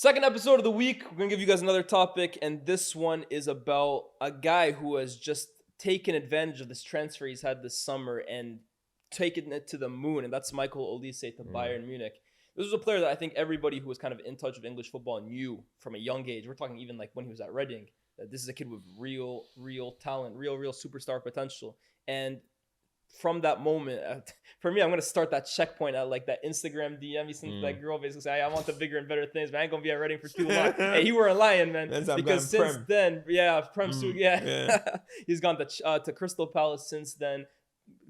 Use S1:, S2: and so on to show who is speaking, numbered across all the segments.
S1: Second episode of the week, we're going to give you guys another topic, and this one is about a guy who has just taken advantage of this transfer he's had this summer and taken it to the moon, and that's Michael Olise to Bayern Munich. This was a player that I think everybody who was kind of in touch with English football knew from a young age. We're talking even like when he was at Reading, that this is a kid with real talent, real superstar potential. And from that moment, for me, I'm going to start that checkpoint at like that Instagram DM. You seen that girl basically say, I want the bigger and better things, but I ain't going to be at Reading for too long. Hey, you were a lion, man. Because since then, he's gone to Crystal Palace since then,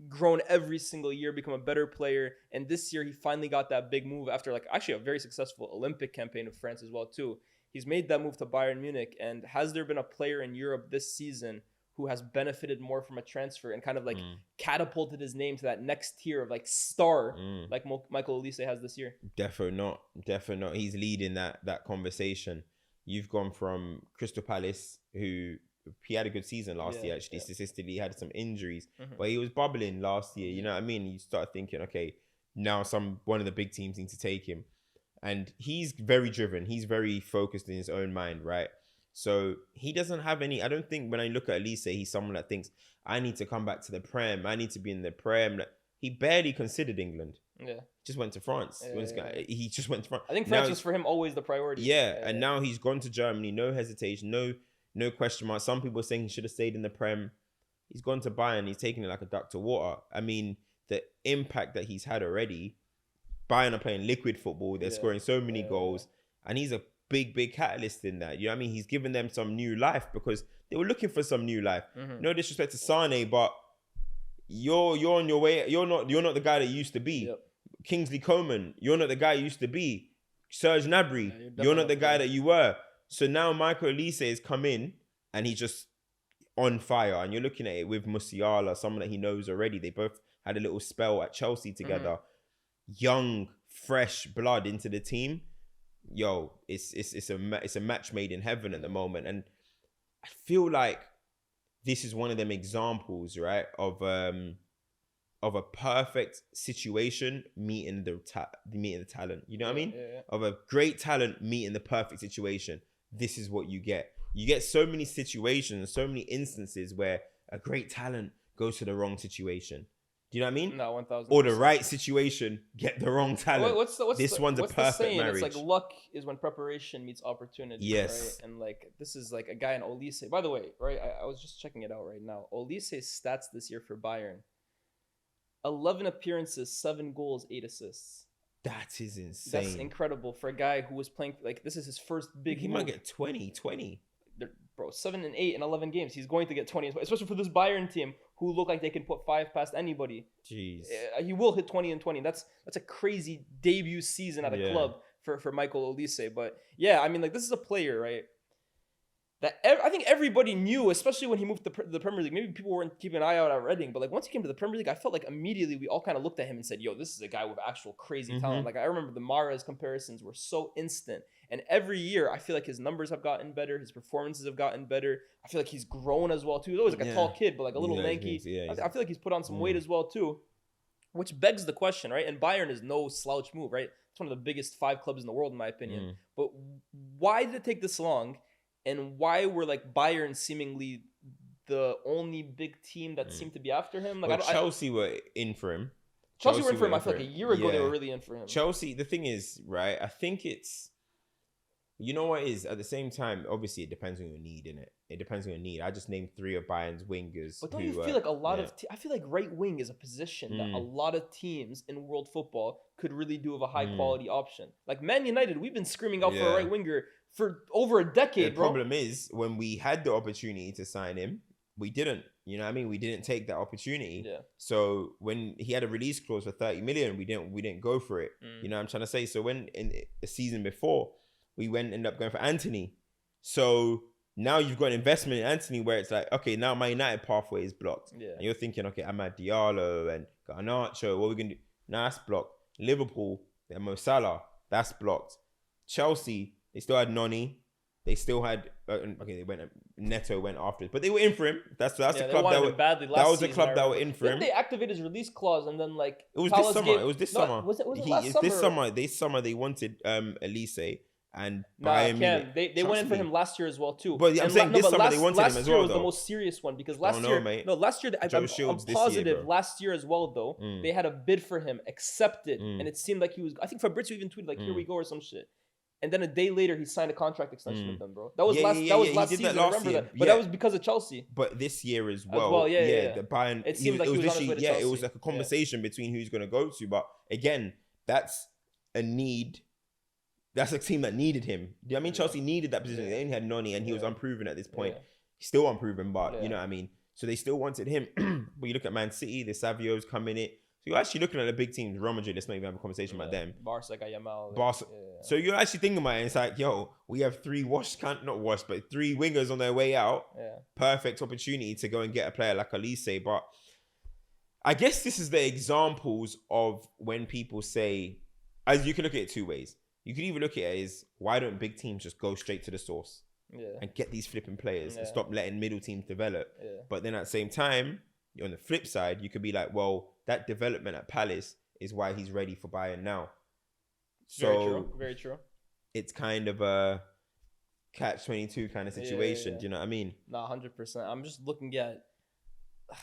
S1: grown every single year, become a better player. And this year, he finally got that big move after like actually a very successful Olympic campaign of France as well, too. He's made that move to Bayern Munich. And has there been a player in Europe this season who has benefited more from a transfer and kind of like catapulted his name to that next tier of like star like Michael Olise has this year?
S2: Definitely not. He's leading that conversation. You've gone from Crystal Palace, who he had a good season last year, actually. Statistically, he had some injuries, but he was bubbling last year. You know what I mean? You start thinking, okay, now one of the big teams need to take him. And he's very driven. He's very focused in his own mind, right? So he doesn't have any, I don't think when I look at Elise, he's someone that thinks, I need to come back to the Prem. I need to be in the Prem. He barely considered England. Yeah. Just went to France. He just went to France.
S1: I think France was for him always the priority.
S2: And now he's gone to Germany. No hesitation. No question mark. Some people are saying he should have stayed in the Prem. He's gone to Bayern. He's taking it like a duck to water. I mean, the impact that he's had already. Bayern are playing liquid football. They're scoring so many goals. And he's a big catalyst in that. You know what I mean? He's given them some new life because they were looking for some new life. No disrespect to Sane, but you're on your way. You're not the guy that you used to be. Kingsley Coman, you're not the guy you used to be. Serge Gnabry, you're not the guy that you were. So now Michael Olise has come in and he's just on fire. And you're looking at it with Musiala, someone that he knows already. They both had a little spell at Chelsea together. Young, fresh blood into the team. Yo, it's a match made in heaven at the moment, and I feel like this is one of them examples, right, of a perfect situation meeting the talent. You know what I mean? Of a great talent meeting the perfect situation. This is what you get. You get so many situations, so many instances where a great talent goes to the wrong situation. Do you know what I mean?
S1: No, 1,000%.
S2: Or the right situation, get the wrong talent. This one's a perfect marriage.
S1: It's like luck is when preparation meets opportunity.
S2: Yes.
S1: Right? And like this is like a guy in Olise. By the way, right? I was just checking it out right now. Olise's stats this year for Bayern: 11 appearances, 7 goals, 8 assists.
S2: That is insane.
S1: That's incredible for a guy who was playing like this is his first big.
S2: He might get 20.
S1: Bro, 7 and 8 in 11 games. He's going to get 20, especially for this Bayern team who look like they can put 5 past anybody.
S2: Jeez.
S1: He will hit 20 and 20. That's a crazy debut season at a club for Michael Olise. But yeah, I mean, like this is a player, right? That I think everybody knew, especially when he moved to the Premier League. Maybe people weren't keeping an eye out at Reading, but like once he came to the Premier League, I felt like immediately we all kind of looked at him and said, yo, this is a guy with actual crazy talent. Like I remember the Mahrez comparisons were so instant. And every year, I feel like his numbers have gotten better. His performances have gotten better. I feel like he's grown as well, too. He's always like a tall kid, but like a little lanky. I feel like he's put on some weight as well, too. Which begs the question, right? And Bayern is no slouch move, right? It's one of the biggest 5 clubs in the world, in my opinion. But why did it take this long? And why were like Bayern seemingly the only big team that seemed to be after him? Like
S2: Chelsea were in for him.
S1: Chelsea were in for him. I feel like a year ago they were really in for him.
S2: Chelsea, the thing is, right? I think it's, you know what it is? At the same time, obviously it depends on your need, innit? It depends on your need. I just named 3 of Bayern's wingers.
S1: But don't you feel like a lot of... I feel like right wing is a position that a lot of teams in world football could really do with a high quality option. Like Man United, we've been screaming out for a right winger for over a decade, bro.
S2: The problem is, when we had the opportunity to sign him, we didn't. You know what I mean? We didn't take that opportunity. Yeah. So when he had a release clause for 30 million, we didn't go for it. You know what I'm trying to say? So when in the season before, we ended up going for Anthony. So now you've got an investment in Anthony where it's like, okay, now my United pathway is blocked. Yeah. And you're thinking, okay, Amad Diallo and Garnacho, what are we going to do? Now that's blocked. Liverpool, they had Mo Salah, that's blocked. Chelsea, they still had Noni. They still had Neto went after it, but they were in for him. That's the club that were badly last. That was the club that were in for him.
S1: They activated his release clause, and then like
S2: it was this summer. It was this summer.
S1: Was it last summer?
S2: This summer they wanted Elise, And
S1: Nah,
S2: Bayern
S1: Cam,
S2: Munich,
S1: they
S2: trust
S1: went in for
S2: me.
S1: him last year as well too.
S2: But I'm saying this summer they wanted him as
S1: year
S2: well,
S1: was the
S2: though.
S1: most serious one because
S2: Don't
S1: last
S2: know,
S1: year,
S2: mate.
S1: no, last year
S2: Joe
S1: I'm
S2: Shields this year,
S1: positive
S2: bro.
S1: last year as well though they had a bid for him accepted, and it seemed like he was. I think Fabrizio even tweeted like, "Here we go" or some shit. And then a day later, he signed a contract extension with them, bro. That was last
S2: He did
S1: season.
S2: that
S1: I
S2: last
S1: remember
S2: year.
S1: that, but that was because of Chelsea.
S2: But this year as well,
S1: yeah.
S2: the Bayern.
S1: It seemed like he was on his way to
S2: it was
S1: Chelsea.
S2: like a conversation between who he's going to go to. But again, that's a need. That's a team that needed him. Do you know what I mean? Chelsea needed that position. They only had Noni, and he was unproven at this point. He's still unproven, but you know what I mean. So they still wanted him. But you look at Man City, the Savios come in it. So you're actually looking at the big teams. Real Madrid, let's not even have a conversation about them.
S1: Barca got Yamal.
S2: Barca. So you're actually thinking about it. It's like, yo, we have three three wingers on their way out.
S1: Yeah.
S2: Perfect opportunity to go and get a player like Olise. But I guess this is the examples of when people say, as you can look at it two ways. You could even look at it as, why don't big teams just go straight to the source and get these flipping players and stop letting middle teams develop? But then at the same time, on the flip side, you could be like, well, that development at Palace is why he's ready for Bayern now. So
S1: very true.
S2: It's kind of a catch-22 kind of situation. Do you know what I mean?
S1: Nah, 100%. I'm just looking at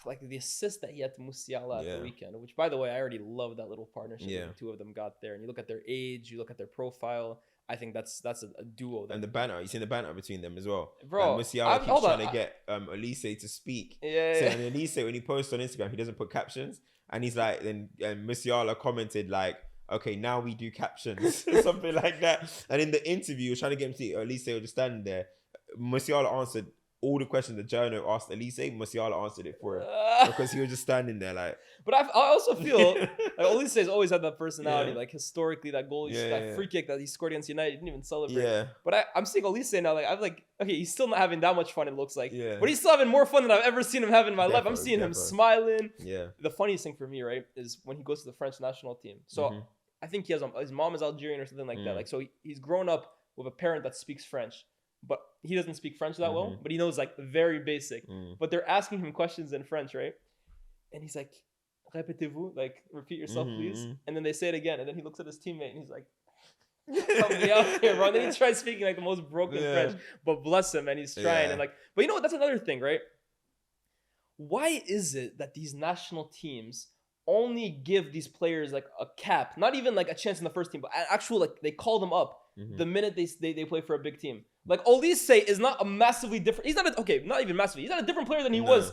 S1: like the assist that he had to Musiala at the weekend, which, by the way, I already love that little partnership the two of them got there. And you look at their age, you look at their profile. I think that's a duo.
S2: And the banter, you seen the banter between them as well.
S1: Bro,
S2: Musiala keeps trying to get Olise to speak. So Olise, when he posts on Instagram, he doesn't put captions. And he's like, then Musiala commented like, okay, now we do captions, something like that. And in the interview, he was trying to get him to see Olise was just standing there. Musiala answered all the questions the journal asked Olise. Musiala answered it for him because he was just standing there like.
S1: But I also feel like Olise has always had that personality. Like historically, that goal, that free kick that he scored against United, he didn't even celebrate. But I'm seeing Olise now. Like I'm like, okay, he's still not having that much fun. It looks like, but he's still having more fun than I've ever seen him have in my life. I'm seeing him smiling. The funniest thing for me, right, is when he goes to the French national team. So I think he has his mom is Algerian or something like that. Like so, he's grown up with a parent that speaks French. But he doesn't speak French that well, but he knows like very basic. But they're asking him questions in French, right? And he's like, répétez-vous, like repeat yourself, please. And then they say it again, and then he looks at his teammate and he's like, help me out here, bro. And then he tries speaking like the most broken French, but bless him, and he's trying. And like, but you know what? That's another thing, right? Why is it that these national teams only give these players like a cap, not even like a chance in the first team, but actual like they call them up the minute they play for a big team? Like Olise is not a massively different. He's not not even massively. He's not a different player than he was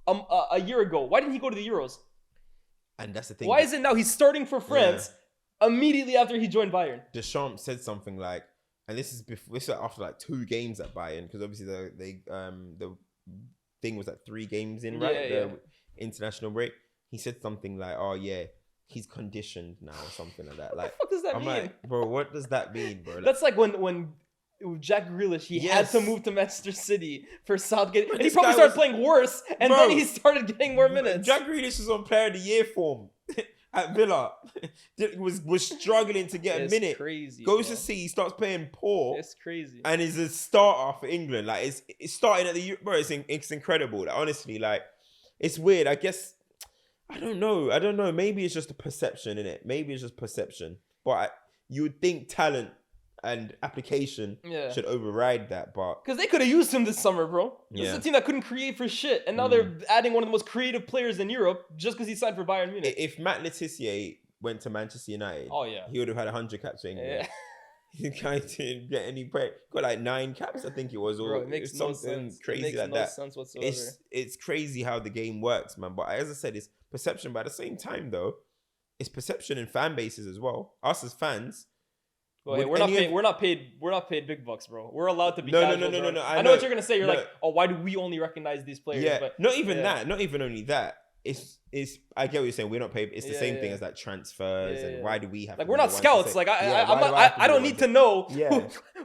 S1: a year ago. Why didn't he go to the Euros?
S2: And that's the thing.
S1: Why is it now he's starting for France immediately after he joined Bayern?
S2: Deschamps said something like, and this is after like 2 games at Bayern, because obviously the thing was like 3 games in, right? The international break. He said something like, "Oh yeah, he's conditioned now," or something like that. Like,
S1: what the fuck does that
S2: I'm
S1: mean?
S2: like, bro, what does that mean, bro? Like,
S1: that's like when Jack Grealish, he had to move to Manchester City for Southgate, and he probably started playing worse, and then he started getting more minutes.
S2: Jack Grealish was on Player of the Year form at Villa. was struggling to get a minute.
S1: Crazy.
S2: Goes to City, starts playing poor.
S1: It's crazy.
S2: And is a starter for England. Like it's starting at the bro. It's incredible. Like, honestly, like it's weird. I guess I don't know. Maybe it's just a perception, innit? Maybe it's just perception. But you would think talent and application should override that, but
S1: because they could have used him this summer, bro. This is a team that couldn't create for shit, and now they're adding one of the most creative players in Europe just because he signed for Bayern Munich.
S2: If Matt Letizia went to Manchester United, he would have had 100 caps for England. He didn't get any break. Got like 9 caps, I think it was, or
S1: it makes
S2: something crazy
S1: like that.
S2: It makes no
S1: sense whatsoever.
S2: It's crazy how the game works, man. But as I said, it's perception. But at the same time, though, it's perception in fan bases as well. Us as fans.
S1: Well, hey, we're not paid big bucks, bro. We're allowed to be
S2: No.
S1: I know what you're gonna say. You're like, oh, why do we only recognize these players?
S2: Yeah,
S1: but,
S2: not even that. Not even only that. It's. I get what you're saying. We're not paid. It's the same thing as like transfers and why do we have?
S1: Like we're not scouts. Like I don't need to know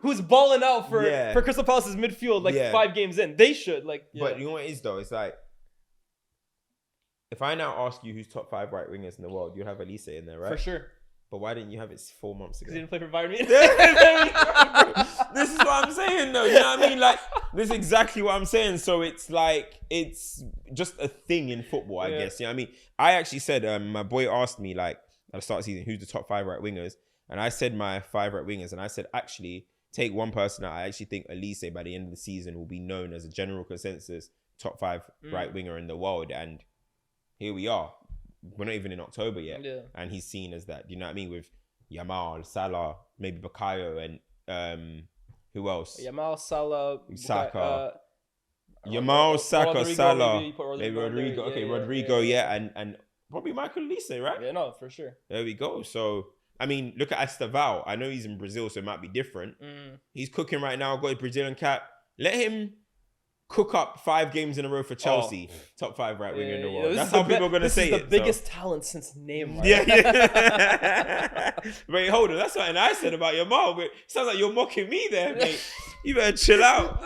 S1: who's balling out for Crystal Palace's midfield like 5 games in. They should like.
S2: But you know what it is though? It's like if I now ask you who's top 5 right wingers in the world, you have Olise in there, right?
S1: For sure.
S2: But why didn't you have it 4 months ago?
S1: Because he didn't play for Bayern Munich.
S2: This is what I'm saying, though. You know what I mean? Like, this is exactly what I'm saying. So it's like, it's just a thing in football, I guess. You know what I mean? I actually said, my boy asked me, like, at the start of the season, who's the top 5 right wingers? and I said my 5 right wingers, and I said actually take one person out. I actually think Olise by the end of the season will be known as a general consensus top 5 right winger in the world, and here we are. We're not even in October yet, and he's seen as that. Do you know what I mean? With Yamal, Salah, maybe Bakayo, and who else?
S1: Yamal, Salah,
S2: Saka. Yamal, Saka,
S1: Rodrigo,
S2: Salah,
S1: maybe
S2: Rodrigo. Okay, Rodrigo, and probably Michael Olise, right?
S1: Yeah, no, for sure.
S2: There we go. So, I mean, look at Esteval. I know he's in Brazil, so it might be different. He's cooking right now, got his Brazilian cap. Let him cook up 5 games in a row for Chelsea. Top 5 right winger in the world. That's how people are going to say it.
S1: This is the biggest talent since Neymar.
S2: Yeah. Wait, hold on. That's something I said about Yamal. But it sounds like you're mocking me there, mate. You better chill out.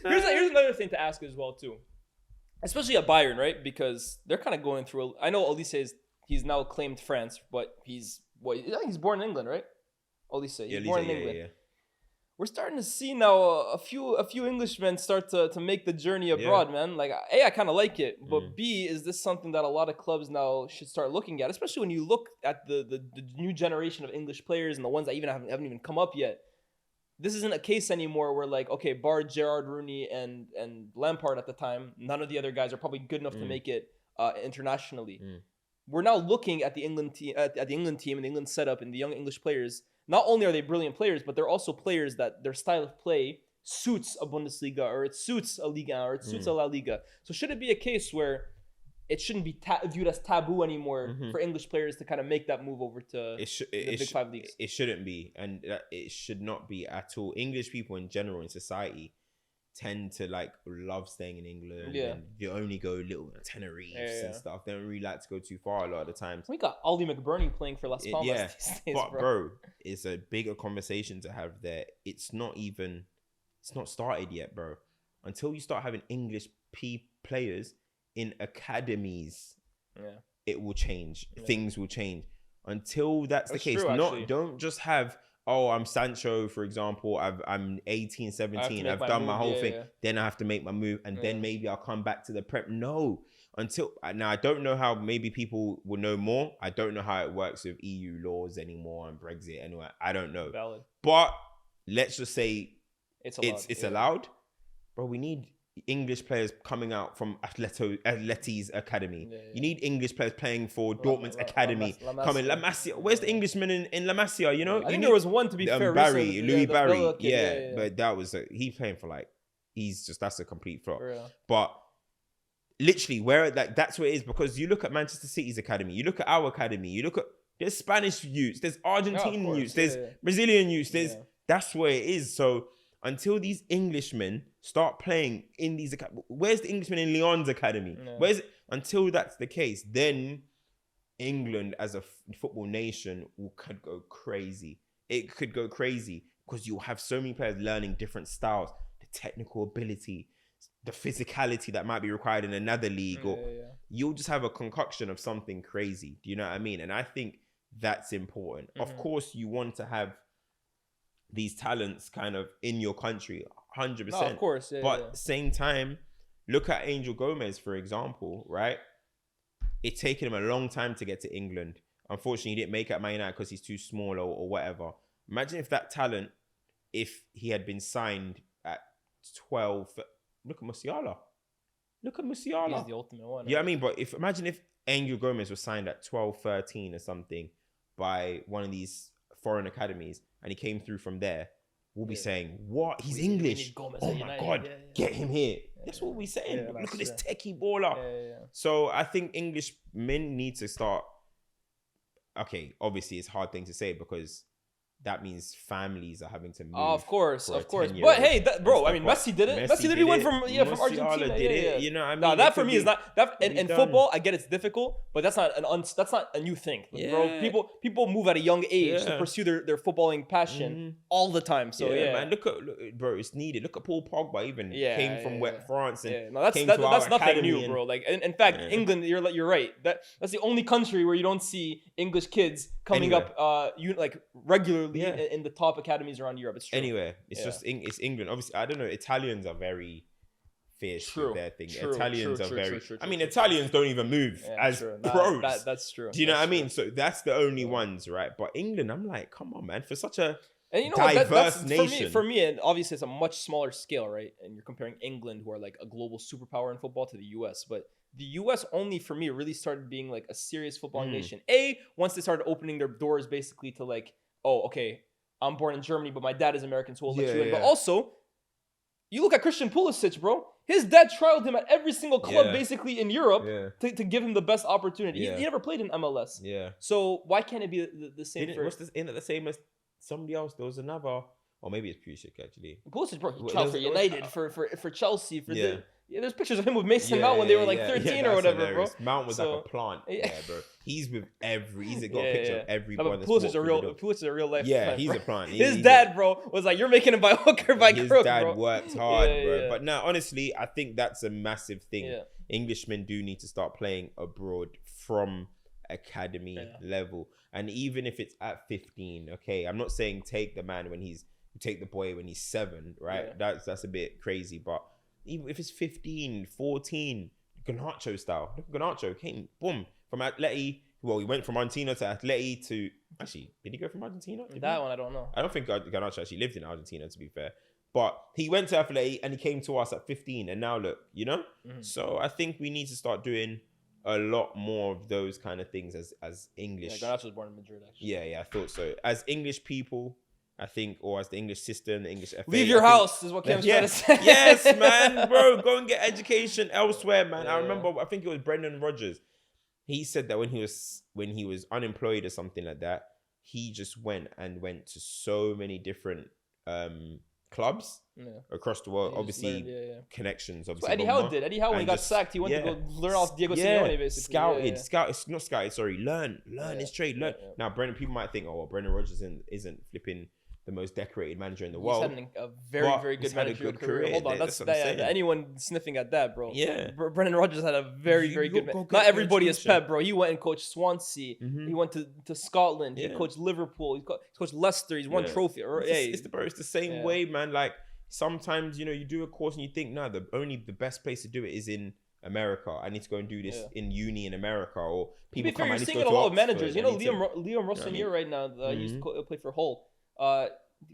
S1: Here's another thing to ask as well, too. Especially at Bayern, right? Because they're kind of going through... I know Olise he's now claimed France, but he's born in England, right? Olise. He's born in England. Yeah. We're starting to see now a few Englishmen start to make the journey abroad, man. Like, A, I kind of like it, but B, is this something that a lot of clubs now should start looking at, especially when you look at the new generation of English players and the ones that haven't even come up yet. This isn't a case anymore where, like, okay, bar Gerrard, Rooney, and Lampard at the time, none of the other guys are probably good enough to make it internationally. We're now looking at the England team, at the England team and the England setup and the young English players. Not only are they brilliant players, but they're also players that their style of play suits a Bundesliga, or it suits a Liga, or it suits a La Liga. So should it be a case where it shouldn't be viewed as taboo anymore for English players to kind of make that move over to the Big 5 leagues?
S2: It shouldn't be, and it should not be at all. English people in general in society tend to like love staying in England. And you only go little Tenerife and stuff. They don't really like to go too far a lot of the times.
S1: We got Ollie McBurney playing for Las Palmas these days,
S2: but bro, it's a bigger conversation to have there. It's not started yet, bro. Until you start having English players in academies, it will change. Things will change. Until that's the case, don't just have, oh, I'm Sancho, for example. I'm 18, 17. I've done my whole thing. Then I have to make my move. And then maybe I'll come back to the prep. No. Now, I don't know how, maybe people will know more. I don't know how it works with EU laws anymore and Brexit. Anyway, I don't know.
S1: Valid.
S2: But let's just say
S1: it's allowed.
S2: It's allowed. Bro, we need English players coming out from Atleti's academy. You need English players playing for Dortmund's academy. Coming, La Masia. Where's the Englishman in La Masia? You know,
S1: I think there was one, to be fair.
S2: Louis Barry. But that was he's playing for that's a complete flop. But literally, that's where it is, because you look at Manchester City's academy, you look at our academy, you look at there's Spanish youths, there's Argentinian youths, there's Brazilian youths, that's where it is. So until these Englishmen start playing in these academies, where's the Englishman in Lyon's academy? Until that's the case, then England as a football nation could go crazy. It could go crazy because you'll have so many players learning different styles, the technical ability, the physicality that might be required in another league, or you'll just have a concoction of something crazy. Do you know what I mean? And I think that's important. Of course, you want to have these talents kind of in your country, 100%.
S1: No, of course,
S2: but same time, look at Angel Gomez, for example, right? It's taken him a long time to get to England. Unfortunately, he didn't make it at Man United because he's too small or whatever. Imagine if that talent, if he had been signed at 12, look at Musiala. He's the
S1: ultimate one.
S2: Yeah, I mean, but imagine if Angel Gomez was signed at 12, 13 or something by one of these foreign academies, and he came through from there, we'll be saying, what? He's English. Oh my God, get him here. That's what we're saying. Look at this techie baller. So I think English men need to start. Okay, obviously it's a hard thing to say because that means families are having to move.
S1: Of course. But hey, bro, I mean, Messi did it. Messi literally went from Argentina.
S2: Did it. You know, I mean,
S1: no, that for me is not that. In football, I get it's difficult, but that's not a new thing, bro. People move at a young age to pursue their footballing passion all the time. So
S2: man, look, bro, it's needed. Look at Paul Pogba, even came from France and
S1: that's nothing new, bro. Like in fact, England, you're right. That's the only country where you don't see English kids coming up like regularly in the top academies around Europe. It's true.
S2: Anyway, it's just it's England. Obviously, I don't know. Italians are very fierce with their thing.
S1: True,
S2: Italians
S1: true,
S2: are
S1: true,
S2: very.
S1: true, true,
S2: I mean,
S1: true,
S2: Italians don't even move as
S1: true.
S2: pros.
S1: That's true.
S2: Do you know what I
S1: That's
S2: mean?
S1: true.
S2: So that's the only ones, right? But England, I'm like, come on, man, for such a
S1: And you know what?
S2: diverse
S1: That's
S2: nation.
S1: for me, and obviously it's a much smaller scale, right? And you're comparing England, who are like a global superpower in football, to the U.S. But the U.S. only, for me, really started being like a serious footballing nation. Once they started opening their doors, basically to like, oh, okay, I'm born in Germany, but my dad is American, so we'll let you in. But also, you look at Christian Pulisic, bro. His dad trialed him at every single club, basically in Europe, to give him the best opportunity. He never played in MLS.
S2: Yeah.
S1: So why can't it be the same?
S2: Isn't it the same as somebody else? There was another, or maybe it's Pulisic actually.
S1: Pulisic, bro, he trialed for United, for Chelsea, for
S2: Yeah.
S1: there's pictures of him with Mason Mount when they were like 13 or whatever,
S2: hilarious.
S1: bro.
S2: Mount was like a plant. Yeah, bro. He's with he's got a picture of everyone.
S1: No, Pulisic is a real life.
S2: Yeah,
S1: plant,
S2: he's
S1: bro.
S2: a plant.
S1: His dad, bro, was like, "You're making him by hook or by crook, bro."
S2: His dad worked hard, bro.
S1: Yeah.
S2: But no, honestly, I think that's a massive thing.
S1: Yeah.
S2: Englishmen do need to start playing abroad from academy level, and even if it's at 15, okay, I'm not saying take the boy when he's 7, right?
S1: Yeah.
S2: That's a bit crazy, but even if it's 15, 14, Garnacho style. Look at Garnacho came, boom, from Atleti. Well, he went from Argentina to Atleti to... Actually, did he go from Argentina?
S1: That one, I don't know.
S2: I don't think Garnacho actually lived in Argentina, to be fair. But he went to Atleti and he came to us at 15. And now look, you know?
S1: Mm-hmm.
S2: So I think we need to start doing a lot more of those kind of things as English.
S1: Yeah, Garnacho was born in Madrid, actually.
S2: Yeah, I thought so. As English people... I think, or as the English system, the English FA.
S1: Leave your house is what Cam's trying to say.
S2: Yes, man, bro, go and get education elsewhere, man.
S1: Yeah.
S2: I remember, I think it was Brendan Rodgers. He said that when he was unemployed or something like that, he just went to so many different clubs across the world. Obviously, connections. Obviously,
S1: Eddie Howe did. Eddie Howe, when he got sacked, he went to go learn off Diego Simeone, basically.
S2: Not scouted. Sorry, learn his trade. Learn. Now, Brendan. People might think, oh, well, Brendan Rodgers isn't flipping the most decorated manager in the world.
S1: He's had a very good managerial career. Hold on, that's anyone sniffing at that, bro.
S2: Yeah,
S1: Brendan Rodgers had a very good. Not everybody is Pep, bro. He went and coached Swansea. Mm-hmm. He went to Scotland. He coached Liverpool. He coached Leicester. He's won trophy.
S2: It's the same way, man. Like sometimes you do a course and you think, no, the best place to do it is in America. I need to go and do this in uni in America, or people come.
S1: You're seeing a lot of managers. You know, Liam Rossinier right now. He used to play for Hull.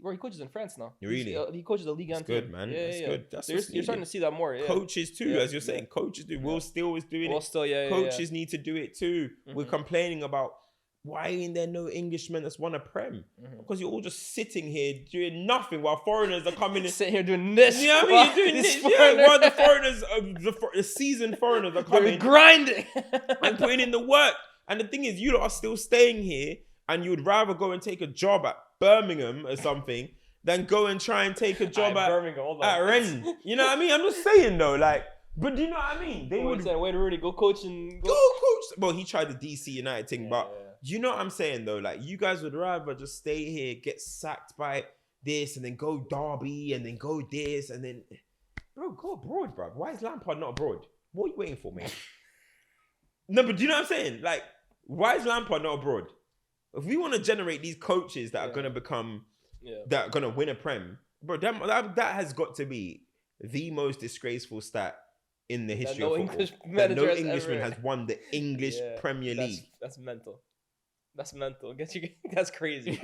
S1: Where he coaches in France now.
S2: Really?
S1: He coaches the Ligue 1.
S2: That's good, man. That's good. That's
S1: you're starting to see that more. Yeah.
S2: Coaches too, as you're saying. Coaches do. Will Steele is doing it. Coaches need to do it too. Mm-hmm. We're complaining about why ain't there no Englishman that's won a Prem? Mm-hmm. Because you're all just sitting here doing nothing while foreigners are coming in.
S1: Sitting here doing this.
S2: You know what I mean? You're doing this. Yeah, while the foreigners, the seasoned foreigners are coming.
S1: Grinding.
S2: And putting in the work. And the thing is, you lot are still staying here and you'd rather go and take a job at Birmingham or something than go and try and take a job at Rennes. You know what I mean? I'm just saying though, like, but do you know what I mean? They would
S1: say, wait, Rooney, go coach and
S2: go coach. Well, he tried the DC United thing, but do you know what I'm saying though? Like, you guys would rather just stay here, get sacked by this, and then go Derby, and then go this, and then, bro, go abroad, bro. Why is Lampard not abroad? What are you waiting for, man? No, but do you know what I'm saying? Like, why is Lampard not abroad? If we want to generate these coaches that are going to become, that are going to win a Prem, bro, that has got to be the most disgraceful stat in the history of football. That no Englishman has won the English Premier League.
S1: That's mental. That's mental. That's crazy.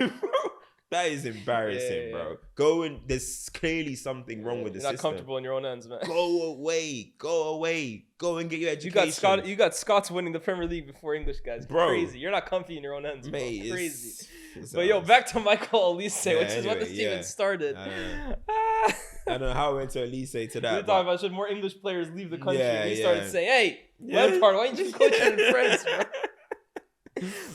S2: That is embarrassing, bro. Go and there's clearly something wrong with the system.
S1: You're not comfortable in your own ends, man.
S2: Go away. Go and get your education.
S1: You got Scots winning the Premier League before English guys. Bro, crazy. You're not comfy in your own ends, bro. Mate, crazy. But yo, back to Michael Olise, which is what this even started.
S2: I don't know how I went to Olise to that.
S1: We talking about should more English players leave the country. And he started saying, "Hey, Lampard, why don't you coach in France, bro?"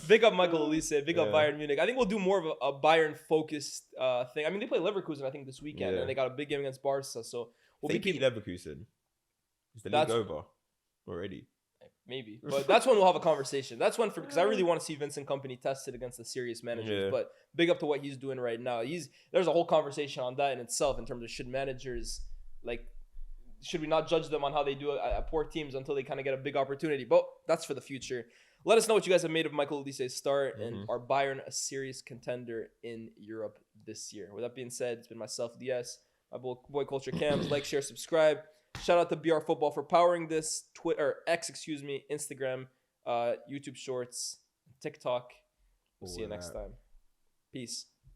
S1: Big up Michael Olise, big up Bayern Munich. I think we'll do more of a Bayern-focused thing. I mean, they play Leverkusen, I think, this weekend, and they got a big game against Barca. So
S2: we'll beat Leverkusen. Is the league over already?
S1: Maybe, but that's when we'll have a conversation. That's when because I really want to see Vincent Kompany tested against the serious managers. But big up to what he's doing right now. There's a whole conversation on that in itself in terms of should managers should we not judge them on how they do at poor teams until they kind of get a big opportunity? But that's for the future. Let us know what you guys have made of Michael Olise's start and are Bayern a serious contender in Europe this year. With that being said, it's been myself, Lyés, my boy CultureCams. Like, share, subscribe. Shout out to BR Football for powering this. Twitter, X, Instagram, YouTube Shorts, TikTok. We'll see you next time. Peace.